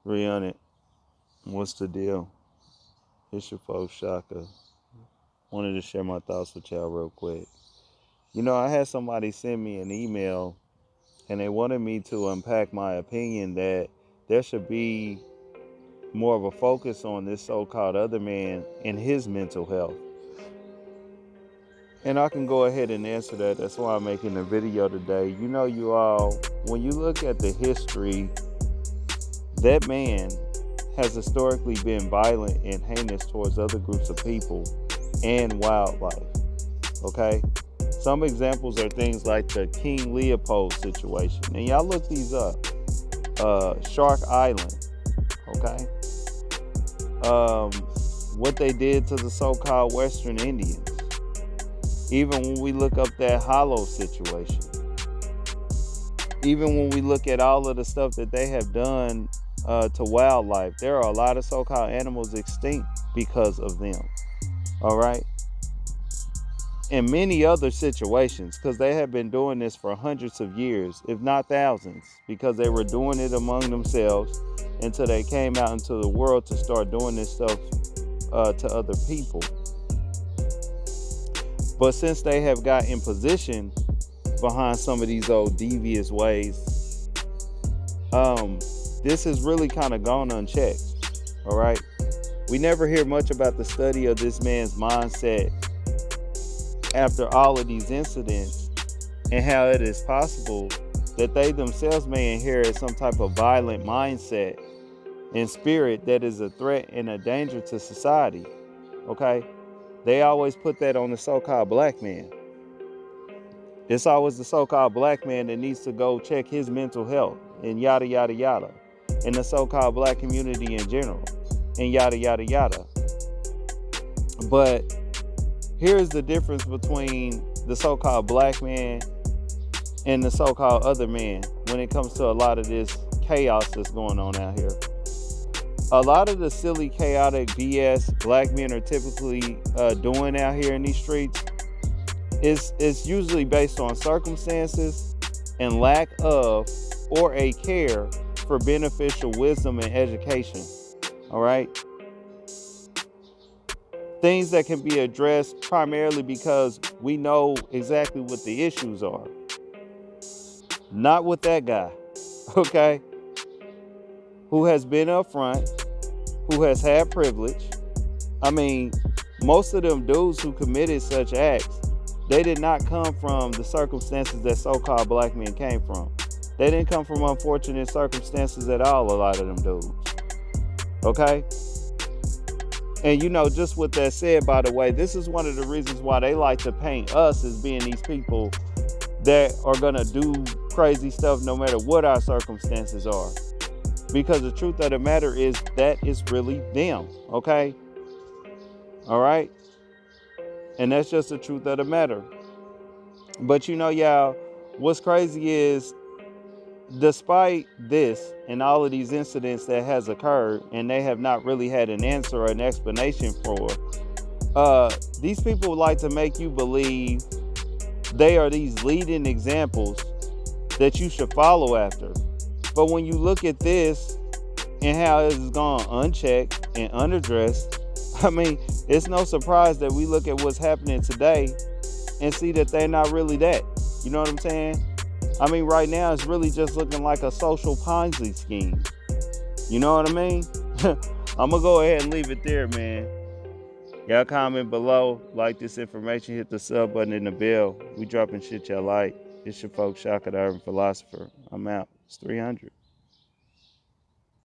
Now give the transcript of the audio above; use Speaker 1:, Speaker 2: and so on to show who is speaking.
Speaker 1: 300. What's the deal? It's your folks, Shaka. Wanted to share my thoughts with y'all real quick. You know, I had somebody send me an email and they wanted me to unpack my opinion that there should be more of a focus on this so-called other man and his mental health. And I can go ahead and answer that. That's why I'm making the video today. You know, you all, when you look at the history, that man has historically been violent and heinous towards other groups of people and wildlife. Okay? Some examples are things like the King Leopold situation. And y'all look these up. Shark Island. Okay? What they did to the so-called Western Indians. Even when we look up that Hollow situation. Even when we look at all of the stuff that they have done to wildlife, there are a lot of so-called animals extinct because of them. All right? In many other situations, because they have been doing this for hundreds of years, if not thousands, because they were doing it among themselves until they came out into the world to start doing this stuff to other people. But since they have got in position behind some of these old devious ways, this has really kind of gone unchecked. All right? We never hear much about the study of this man's mindset after all of these incidents and how it is possible that they themselves may inherit some type of violent mindset and spirit that is a threat and a danger to society. Okay? They always put that on the so-called black man. It's always the so-called black man that needs to go check his mental health and yada, yada, yada. And the so-called black community in general and yada, yada, yada. But here's the difference between the so-called black man and the so-called other man when it comes to a lot of this chaos that's going on out here. A lot of the silly, chaotic BS black men are typically doing out here in these streets is usually based on circumstances and lack of or a care for beneficial wisdom and education. All right? Things that can be addressed primarily because we know exactly what the issues are. Not with that guy, okay? Who has been up front, who has had privilege. I mean, most of them dudes who committed such acts, they did not come from the circumstances that so-called black men came from. They didn't come from unfortunate circumstances at all, a lot of them dudes. Okay? And you know, just with that said, by the way, this is one of the reasons why they like to paint us as being these people that are gonna do crazy stuff no matter what our circumstances are. Because the truth of the matter is that is really them, okay? All right? And that's just the truth of the matter. But you know, y'all, what's crazy is despite this and all of these incidents that has occurred and they have not really had an answer or an explanation for, these people like to make you believe they are these leading examples that you should follow after. But when you look at this and how it has gone unchecked and unaddressed, I mean, it's no surprise that we look at what's happening today and see that they're not really that. You know what I'm saying? I mean, right now it's really just looking like a social Ponzi scheme. You know what I mean? I'm going to go ahead and leave it there, man. Y'all comment below, like this information, hit the sub button and the bell. We dropping shit y'all like. It's your folks, Shaka the Urban Philosopher. I'm out. It's 300.